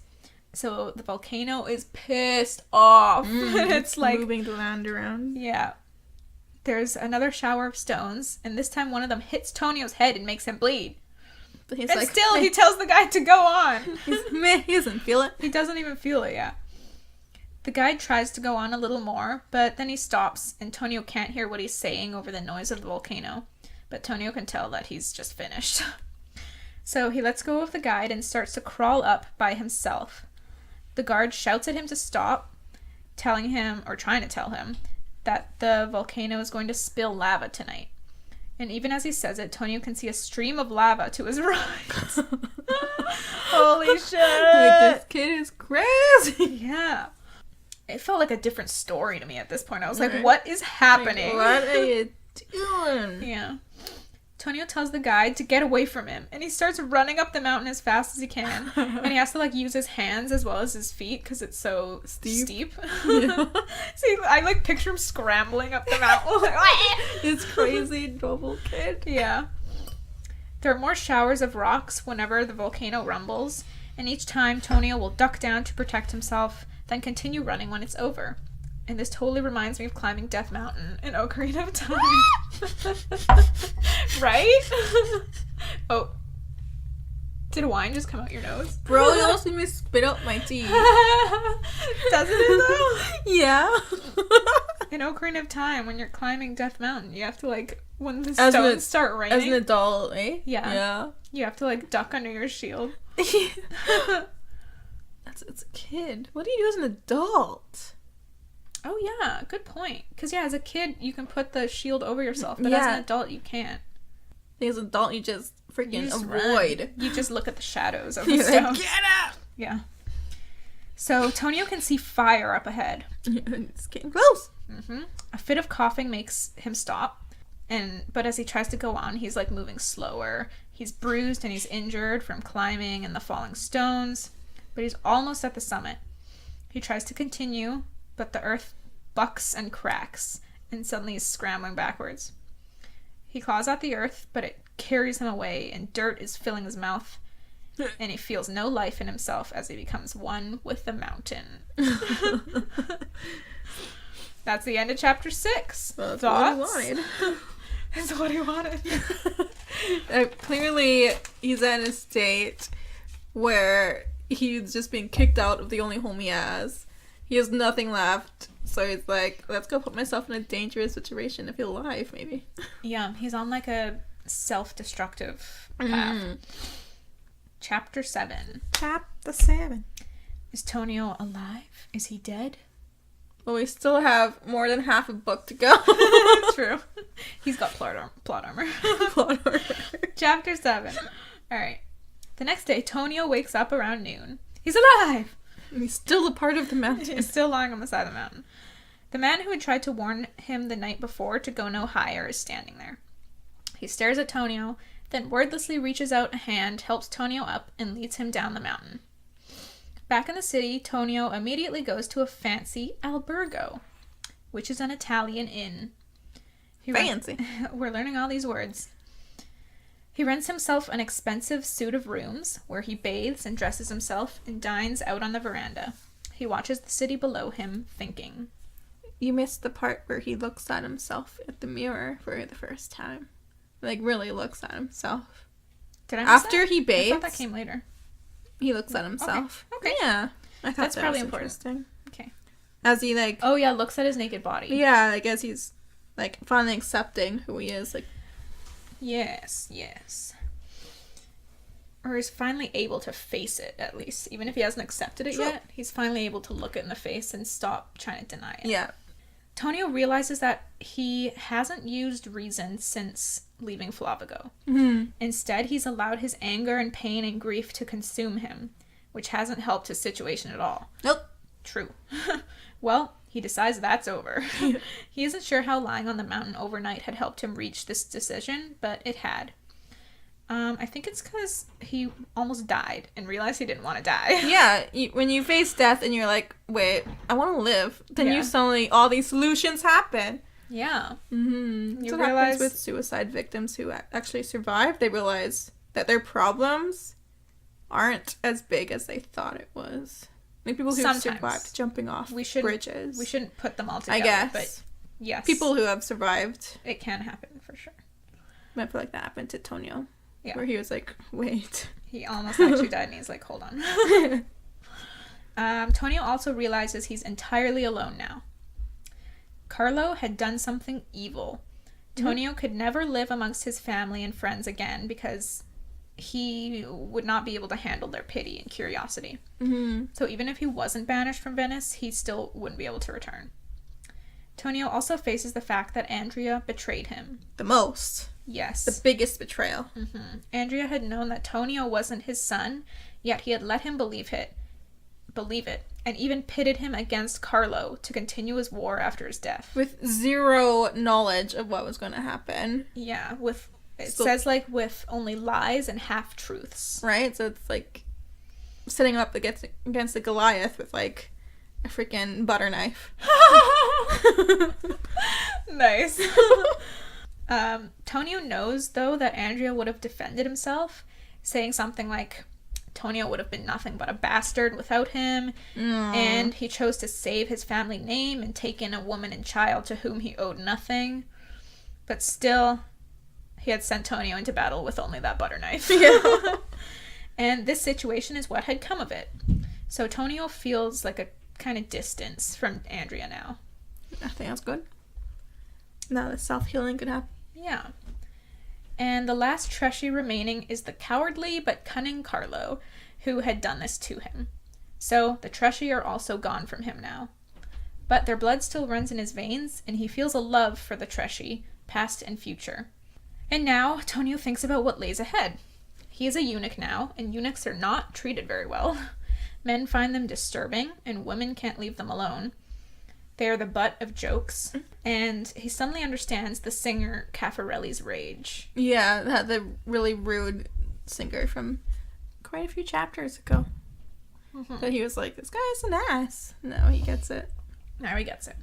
So the volcano is pissed off. It's like moving the land around. Yeah. There's another shower of stones, and this time one of them hits Tonio's head and makes him bleed. But he's And like, still, he tells the guy to go on. he doesn't feel it. He doesn't even feel it, yeah. The guide tries to go on a little more, but then he stops, and Tonio can't hear what he's saying over the noise of the volcano. But Tonio can tell that he's just finished. So he lets go of the guide and starts to crawl up by himself. The guard shouts at him to stop, telling him, or trying to tell him, that the volcano is going to spill lava tonight. And even as he says it, Tonio can see a stream of lava to his right. Holy shit! Like, this kid is crazy. Yeah. It felt like a different story to me at this point. I was like, Right. what is happening? Like, what are you doing? Yeah. Tonio tells the guide to get away from him, and he starts running up the mountain as fast as he can. And he has to, like, use his hands as well as his feet because it's so steep. Yeah. See, I, like, picture him scrambling up the mountain. Like, This crazy double kid. yeah. There are more showers of rocks whenever the volcano rumbles, and each time Tonio will duck down to protect himself, then continue running when it's over. And this totally reminds me of climbing Death Mountain in Ocarina of Time. Right? Oh. Did wine just come out your nose? Bro, you almost made me spit out my teeth. Doesn't it though? Yeah. In Ocarina of Time, when you're climbing Death Mountain, you have to, like, when the As stones an- start raining, As an adult, eh? Yeah. Yeah. you have to, like, duck under your shield. It's a kid. What do you do as an adult? Oh, yeah, good point. Because, yeah, as a kid, you can put the shield over yourself, but as Yeah. an adult, you can't. As an adult, you just freaking You just avoid. run. You just look at the shadows of the You're like, stones. get up! Yeah. So, Tonio can see fire up ahead. It's getting close. A fit of coughing makes him stop. But as he tries to go on, he's, like, moving slower. He's bruised and he's injured from climbing and the falling stones. But he's almost at the summit. He tries to continue, but the earth bucks and cracks, and suddenly he's scrambling backwards. He claws at the earth, but it carries him away, and dirt is filling his mouth, and he feels no life in himself as he becomes one with the mountain. That's the end of chapter 6. Well, that's Thoughts? what he wanted. That's what he wanted. Clearly, he's in a state where he's just being kicked out of the only home he has. He has nothing left. So he's like, let's go put myself in a dangerous situation to feel alive, maybe. Yeah, he's on like a self-destructive path. Chapter 7. Chapter 7. Is Tonio alive? Is he dead? Well, we still have more than half a book to go. True. He's got plot armor. Plot armor. Chapter 7. Alright. The next day, Tonio wakes up around noon. He's alive! He's still a part of the mountain. He's still lying on the side of the mountain. The man who had tried to warn him the night before to go no higher is standing there. He stares at Tonio, then wordlessly reaches out a hand, helps Tonio up, and leads him down the mountain. Back in the city, Tonio immediately goes to a fancy albergo, which is an Italian inn. Fancy. We're learning all these words. He rents himself an expensive suite of rooms, where he bathes and dresses himself and dines out on the veranda. He watches the city below him, thinking. You missed the part where he looks at himself at the mirror for the first time. Like, really looks at himself. Did I miss After that? he bathes, I thought that came later. he looks at himself. Okay. Yeah. I thought That's that probably was important. interesting. Okay. As he, like... Oh, yeah, looks at his naked body. Yeah, I guess he's, like, finally accepting who he is. Like, Yes. Or he's finally able to face it, at least. Even if he hasn't accepted it True. yet, he's finally able to look it in the face and stop trying to deny it. yeah. Tonio realizes that he hasn't used reason since leaving Flavago. Mm-hmm. Instead, he's allowed his anger and pain and grief to consume him, which hasn't helped his situation at all. Nope. True. Well, he decides that's over. He isn't sure how lying on the mountain overnight had helped him reach this decision, but it had. I think it's because he almost died and realized he didn't want to die. Yeah, when you face death and you're like, wait, I want to live, then Yeah. you suddenly, all these solutions happen. Yeah. Mm-hmm. You That's what realize- happens with suicide victims who actually survive. They realize that their problems aren't as big as they thought it was. Like people who Sometimes. survived jumping off bridges. We shouldn't put them all together. I guess. But yes. People who have survived. It can happen for sure. I feel like that happened to Tonio. Yeah. Where he was like, wait. He almost actually died and he's like, hold on. Tonio also realizes he's entirely alone now. Carlo had done something evil. Tonio could never live amongst his family and friends again because he would not be able to handle their pity and curiosity. Mm-hmm. So even if he wasn't banished from Venice, he still wouldn't be able to return. Tonio also faces the fact that Andrea betrayed him. The most. Yes. The biggest betrayal. Mm-hmm. Andrea had known that Tonio wasn't his son, yet he had let him believe it, and even pitted him against Carlo to continue his war after his death. With zero knowledge of what was going to happen. Yeah, it says, like, with only lies and half-truths. Right? So it's, like, setting up against the Goliath with, like, a freaking butter knife. Nice. Tonio knows, though, that Andrea would have defended himself, saying something like, Tonio would have been nothing but a bastard without him, and he chose to save his family name and take in a woman and child to whom he owed nothing. But still, he had sent Tonio into battle with only that butter knife. Yeah. And this situation is what had come of it. So Tonio feels like a kind of distance from Andrea now. I think that's good. Now the self-healing could happen. Yeah. And the last Tresci remaining is the cowardly but cunning Carlo, who had done this to him. So the Tresci are also gone from him now. But their blood still runs in his veins, and he feels a love for the Tresci, past and future. And now Tonio thinks about what lays ahead. He is a eunuch now, and eunuchs are not treated very well. Men find them disturbing, and women can't leave them alone. They are the butt of jokes, and he suddenly understands the singer Caffarelli's rage. Yeah, the really rude singer from quite a few chapters ago. Mm-hmm. But he was like, this guy's an ass. No, he gets it. Now he gets it.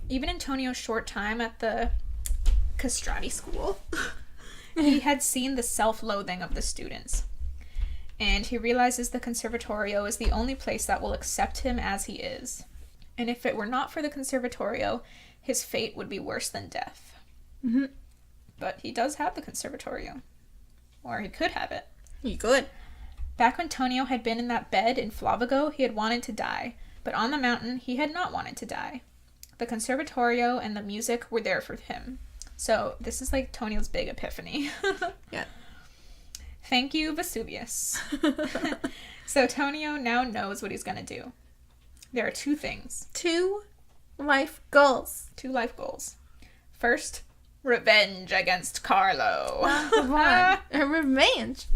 Even in Tonio's short time at the castrati school, he had seen the self-loathing of the students. And he realizes the Conservatorio is the only place that will accept him as he is. And if it were not for the Conservatorio, his fate would be worse than death. Mm-hmm. But he does have the Conservatorio. Or he could have it. He could. Back when Tonio had been in that bed in Flavago, he had wanted to die. But on the mountain, he had not wanted to die. The Conservatorio and the music were there for him. So this is like Tonio's big epiphany. Yeah. Thank you, Vesuvius. So Tonio now knows what he's going to do. There are two things. 2 life goals. 2 life goals. First, revenge against Carlo. A revenge.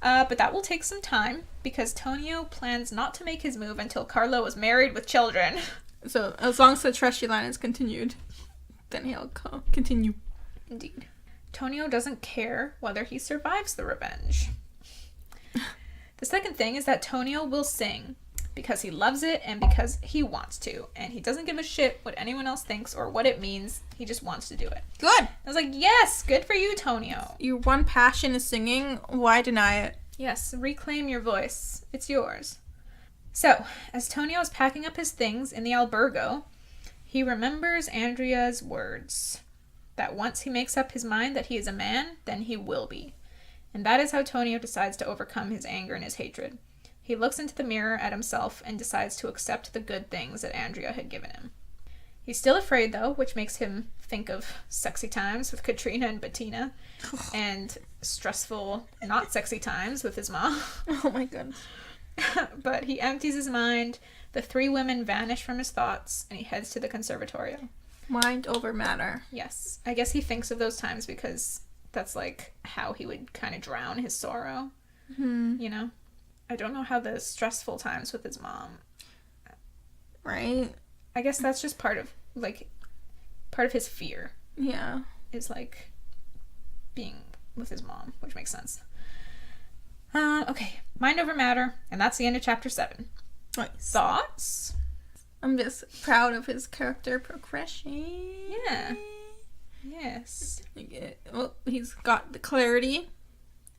But that will take some time, because Tonio plans not to make his move until Carlo is married with children. So, as long as the Tresci line is continued, then he'll continue. Indeed. Tonio doesn't care whether he survives the revenge. The second thing is that Tonio will sing, because he loves it and because he wants to. And he doesn't give a shit what anyone else thinks or what it means. He just wants to do it. Good. I was like, yes, good for you, Tonio. Your one passion is singing. Why deny it? Yes, reclaim your voice. It's yours. So, as Tonio is packing up his things in the albergo, he remembers Andrea's words. That once he makes up his mind that he is a man, then he will be. And that is how Tonio decides to overcome his anger and his hatred. He looks into the mirror at himself and decides to accept the good things that Andrea had given him. He's still afraid, though, which makes him think of sexy times with Katrina and Bettina, and stressful, not sexy times with his mom. Oh my goodness. But he empties his mind, the 3 women vanish from his thoughts, and he heads to the Conservatorio. Mind over matter. Yes. I guess he thinks of those times because that's, like, how he would kind of drown his sorrow. Mm-hmm. You know? I don't know how the stressful times with his mom. Right? I guess that's just part of his fear. Yeah. Is, like, being with his mom, which makes sense. Okay. Mind over matter, and that's the end of chapter 7. Nice. Thoughts? I'm just proud of his character progression. Yeah. Yes. Well, he's got the clarity.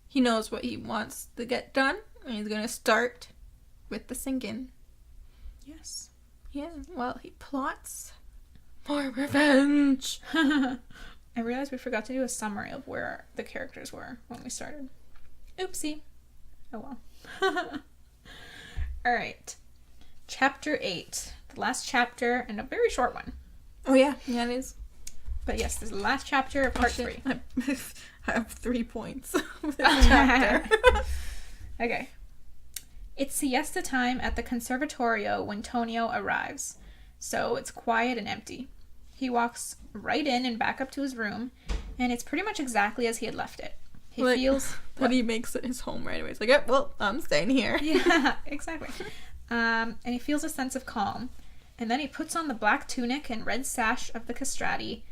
He knows what he wants to get done, and he's going to start with the singing. Yes. Yeah, well, he plots for revenge. I realized we forgot to do a summary of where the characters were when we started. Oopsie. Oh well. Alright. Chapter 8. The last chapter, and a very short one. Oh yeah, it is. But yes, this is the last chapter of part 3. I have 3 points with this chapter. Okay. It's siesta time at the conservatorio when Tonio arrives, so it's quiet and empty. He walks right in and back up to his room, and it's pretty much exactly as he had left it. He feels... But he makes it his home right away. He's like, yeah, well, I'm staying here. Yeah, exactly. And he feels a sense of calm. And then he puts on the black tunic and red sash of the castrati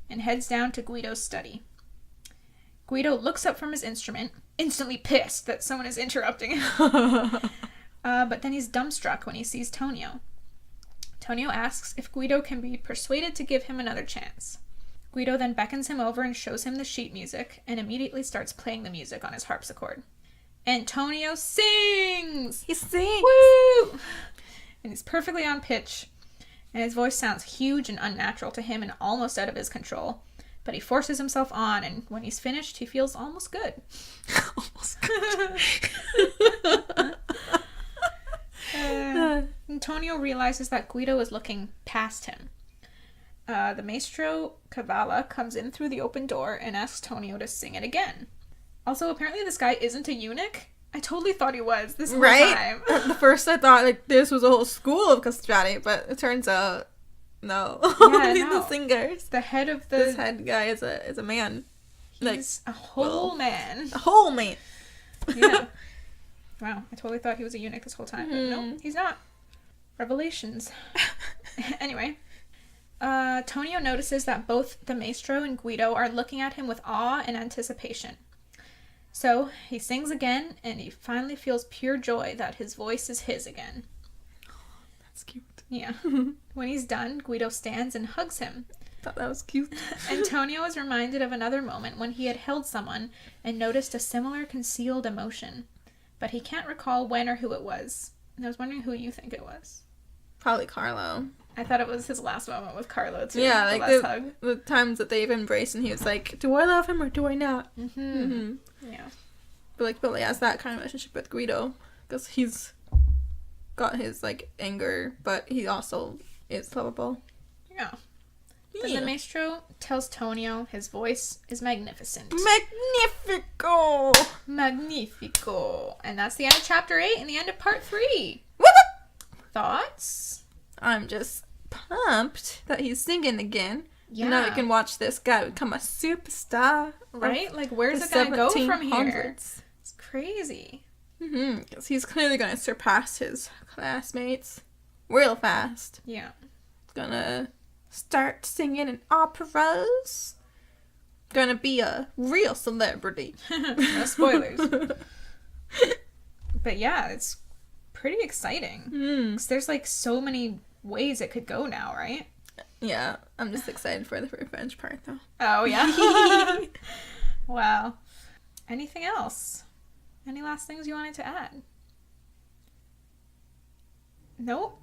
and heads down to Guido's study. Guido looks up from his instrument, instantly pissed that someone is interrupting him. But then he's dumbstruck when he sees Tonio. Tonio asks if Guido can be persuaded to give him another chance. Guido then beckons him over and shows him the sheet music and immediately starts playing the music on his harpsichord. Antonio sings! He sings! Woo! And he's perfectly on pitch, and his voice sounds huge and unnatural to him and almost out of his control. But he forces himself on, and when he's finished, he feels almost good. Almost good. Antonio realizes that Guido is looking past him. The maestro Cavala comes in through the open door and asks Tonio to sing it again. Also, apparently this guy isn't a eunuch. I totally thought he was this whole time. At first I thought like this was a whole school of castrati, but it turns out no. Yeah, Only no. the singers. The head of the... This head guy is a man. He's a whole man. A whole man. Yeah. Wow, I totally thought he was a eunuch this whole time. But no, he's not. Revelations. Anyway. Tonio notices that both the maestro and Guido are looking at him with awe and anticipation. So, he sings again, and he finally feels pure joy that his voice is his again. That's cute. Yeah. When he's done, Guido stands and hugs him. Thought that was cute. Antonio is reminded of another moment when he had held someone and noticed a similar concealed emotion. But he can't recall when or who it was. And I was wondering who you think it was. Probably Carlo. I thought it was his last moment with Carlo, too. Yeah, like the last hug. the times that they've embraced and he was like, do I love him or do I not? Yeah. But like Billy has that kind of relationship with Guido because he's got his like anger, but he also is lovable. Yeah. Then the maestro tells Tonio his voice is magnificent. Magnifico! Magnifico. And that's the end of chapter 8 and the end of part 3. Thoughts? I'm just pumped that he's singing again. Yeah. Now we can watch this guy become a superstar. Right? Like, where's it going to go from here? 1700s. It's crazy. Because he's clearly going to surpass his classmates real fast. Yeah. He's going to start singing in operas. Going to be a real celebrity. No spoilers. But yeah, it's pretty exciting. Because there's like so many ways it could go now, right? Yeah, I'm just excited for the revenge part though. Oh, yeah? Wow. Anything else? Any last things you wanted to add? Nope.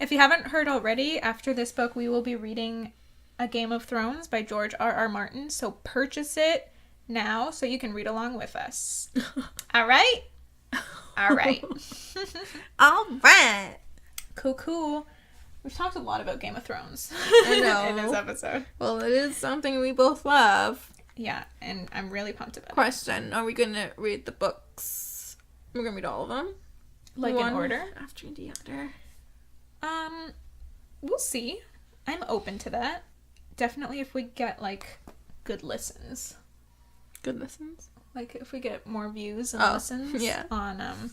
If you haven't heard already, after this book, we will be reading A Game of Thrones by George R.R. Martin. So purchase it now so you can read along with us. All right? All right. All right. Cool. We've talked a lot about Game of Thrones. I know. In this episode. Well, it is something we both love. Yeah, and I'm really pumped about it. Question, are we going to read the books? We're going to read all of them? Like in order? After the other. We'll see. I'm open to that. Definitely if we get, like, good listens. Good listens? Like, if we get more views and listens on,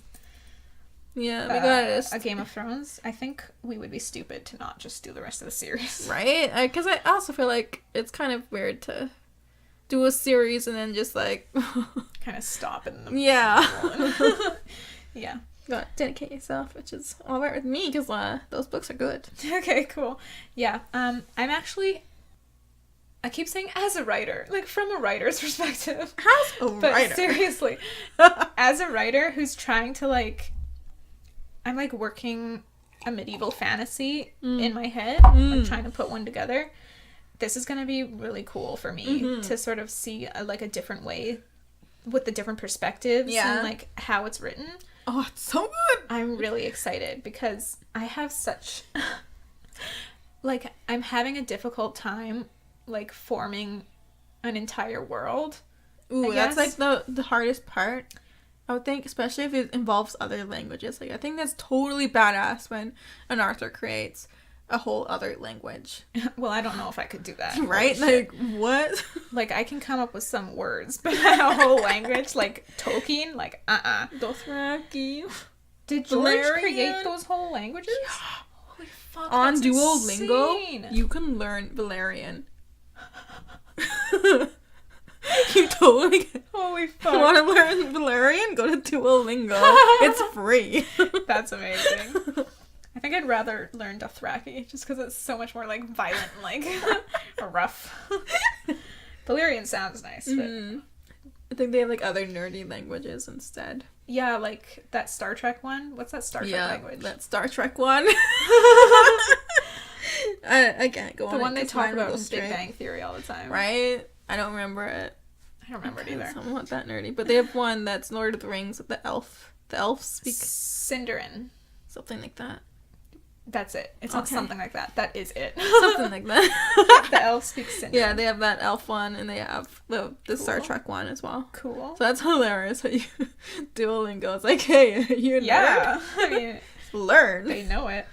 yeah, we got A Game of Thrones, I think we would be stupid to not just do the rest of the series. Right? Because I also feel like it's kind of weird to do a series and then just, like... kind of stop in the Yeah. Yeah. You gotta dedicate yourself, which is alright with me, because those books are good. Okay, cool. Yeah, I'm actually... I keep saying as a writer, like from a writer's perspective. As a But writer. seriously, as a writer who's trying to, like... I'm, like, working a medieval fantasy in my head, like, trying to put one together. This is going to be really cool for me to sort of see, a different way with the different perspectives and, like, how it's written. Oh, it's so good! I'm really excited because I have such... like, I'm having a difficult time like forming an entire world. Ooh, that's like the hardest part. I would think, especially if it involves other languages. Like, I think that's totally badass when an author creates a whole other language. Well, I don't know if I could do that. Right? Like, what? Like, I can come up with some words, but a whole language, like Tolkien, like, Dothraki. Did George Valerian? create those whole languages? Yeah. Holy fuck, On that's Duolingo, insane. you can learn Valerian. You totally can. Holy fuck. You want to learn Valerian? Go to Duolingo. It's free. That's amazing. I think I'd rather learn Dothraki, just because it's so much more, like, violent and, like, rough. Valerian sounds nice, but... Mm-hmm. I think they have, like, other nerdy languages instead. Yeah, like, that Star Trek one. What's that Star Trek language? That Star Trek one. I can't go on the one it they 'cause talk mine will about go in Big straight. Bang Theory all the time. Right? I don't remember it. I don't remember it either. Somewhat that nerdy. But they have one that's Lord of the Rings with the elf. The elves speak Sindarin. something like that. That's it. It's not Okay. something like that. That is it. Something like that. The elves speak Sindarin. Yeah, they have that elf one, and they have the Star Cool. Trek one as well. Cool. So that's hilarious how you Duolingo. It's like, hey, you Yeah. I mean, learn. they know it.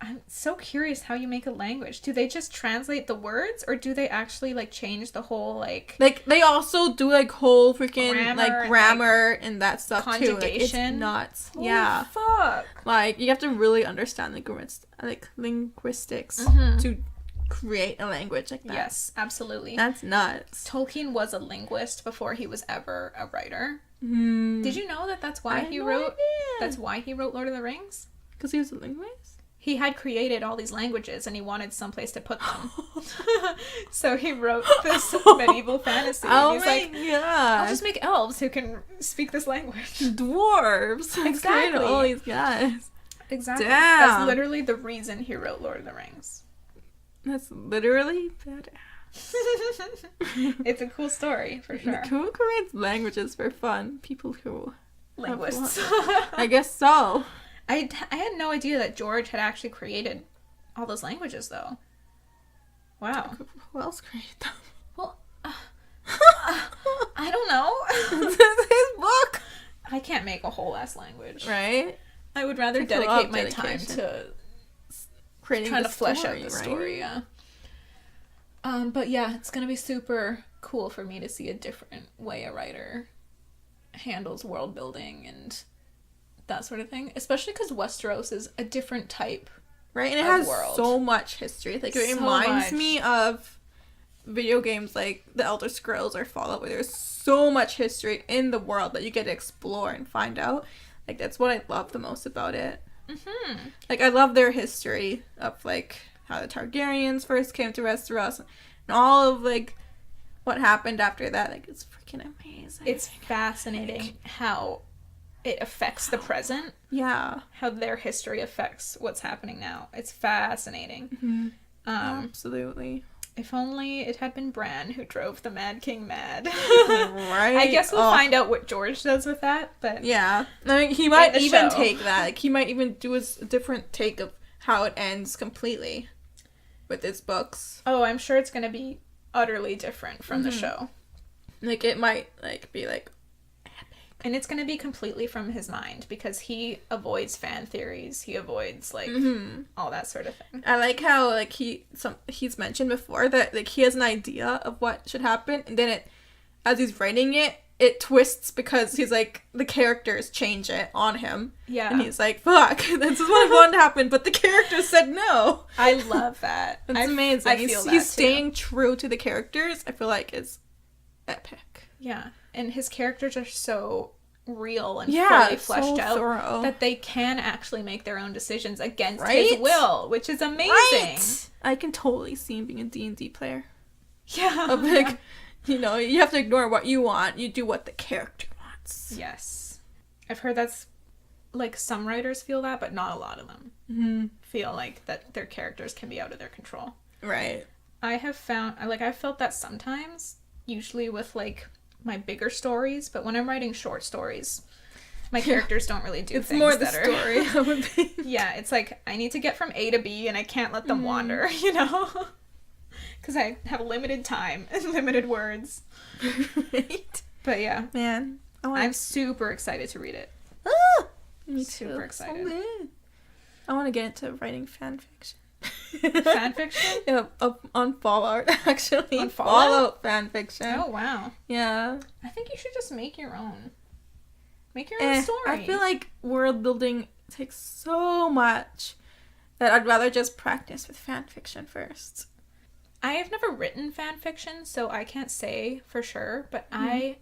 I'm so curious how you make a language. Do they just translate the words, or do they actually, like, change the whole, like They also do, like, whole freaking, Grammar grammar and that stuff, too. Like, conjugation? it's nuts. Holy Yeah. fuck. Like, you have to really understand linguistics Mhm. to create a language like that. Yes, absolutely. That's nuts. Tolkien was a linguist before he was ever a writer. Mm. Did you know that that's why he wrote Lord of the Rings? Because he was a linguist? He had created all these languages and he wanted someplace to put them. So he wrote this medieval fantasy. Oh and he's my like, god. I'll just make elves who can speak this language. Dwarves. Exactly. All these guys. Exactly. Damn. That's literally the reason he wrote Lord of the Rings. That's literally badass. It's a cool story, for sure. Who creates languages for fun? People who... Linguists. I guess so. I had no idea that George had actually created all those languages, though. Wow. Who else created them? Well, I don't know. This is his book. I can't make a whole ass language. Right? I would rather Take a lot dedicate of my time dedication. to Creating trying the to flesh story, out the right? story, yeah. But yeah, it's gonna be super cool for me to see a different way a writer handles world building and that sort of thing. Especially because Westeros is a different type. Right? And it Of has world. so much history. Like, it So reminds much. me of video games like The Elder Scrolls or Fallout, where there's so much history in the world that you get to explore and find out. Like, that's what I love the most about it. Mm-hmm. Like, I love their history of, like, how the Targaryens first came to Westeros and all of, like, what happened after that. Like, it's freaking amazing. It's fascinating how it affects the present. Yeah. How their history affects what's happening now. It's fascinating. Mm-hmm. Um, Absolutely. If only it had been Bran who drove the Mad King mad. Right? I guess we'll find out what George does with that, but... Yeah. I mean, he might the even show. take that. Like, he might even do a different take of how it ends completely with his books. Oh, I'm sure it's going to be utterly different from the show. Like, it might, like, be, like, And it's going to be completely from his mind, because he avoids fan theories. He avoids, like, all that sort of thing. I like how, like, he's mentioned before that, like, he has an idea of what should happen, and then as he's writing it, it twists because he's like, the characters change it on him. Yeah. And he's like, fuck, this is what I wanted to happen, but the characters said no. I love that. It's amazing. I feel that, he's too. staying true to the characters, I feel like, is epic. Yeah. And his characters are so real and Yeah, fully fleshed so out thorough. that they can actually make their own decisions against Right? his will, which is amazing. Right? I can totally see him being a D&D player. Yeah. Of, like, you know, you have to ignore what you want. You do what the character wants. Yes. I've heard that's, like, some writers feel that, but not a lot of them feel like that their characters can be out of their control. Right. I have found, like, I've felt that sometimes, usually with, like, my bigger stories, but when I'm writing short stories, my characters don't really do It's things more the that story, are... I would think. Yeah, it's like, I need to get from A to B, and I can't let them wander, you know? Because I have limited time and limited words. Right? But yeah. Man. I'm super excited to read it. Ah! Me too. Super excited. I want to get into writing fan fiction. Fan fiction? Yeah, on Fallout, actually. On Fallout? Fan fiction. Oh, wow. Yeah. I think you should just make your own. Make your own story. I feel like world building takes so much that I'd rather just practice with fan fiction first. I have never written fan fiction, so I can't say for sure, but I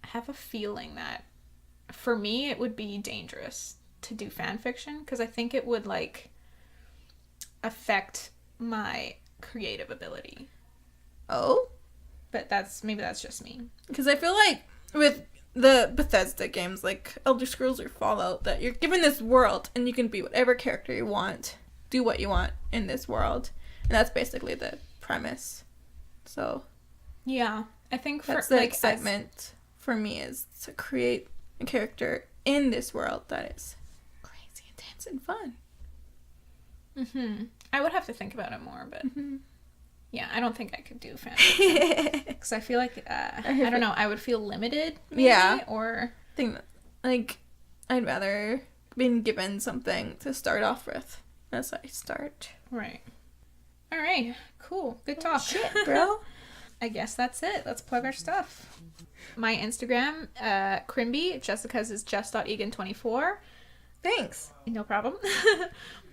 have a feeling that for me it would be dangerous to do fan fiction because I think it would like affect my creative ability. Oh? But maybe that's just me. Because I feel like with the Bethesda games like Elder Scrolls or Fallout that you're given this world and you can be whatever character you want, do what you want in this world, and that's basically the premise. So yeah, I think that's the excitement for me is to create a character in this world that is crazy intense and fun. I would have to think about it more, but yeah, I don't think I could do fan fiction because I feel like I don't know, I would feel limited maybe, or I think that, like I'd rather been given something to start off with as I start. Right. All right, cool, good talk. Shit, bro. I guess that's it. Let's plug our stuff. My Instagram, Crimby. Jessica's is just.egan24. Thanks. No problem.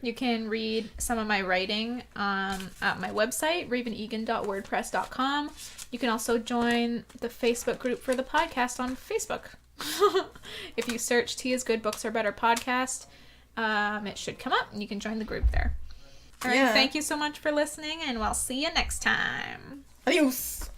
You can read some of my writing at my website, ravenegan.wordpress.com. You can also join the Facebook group for the podcast on Facebook. If you search Tia's Good Books Are Better podcast, it should come up and you can join the group there. All right, thank you so much for listening, and we'll see you next time. Adios.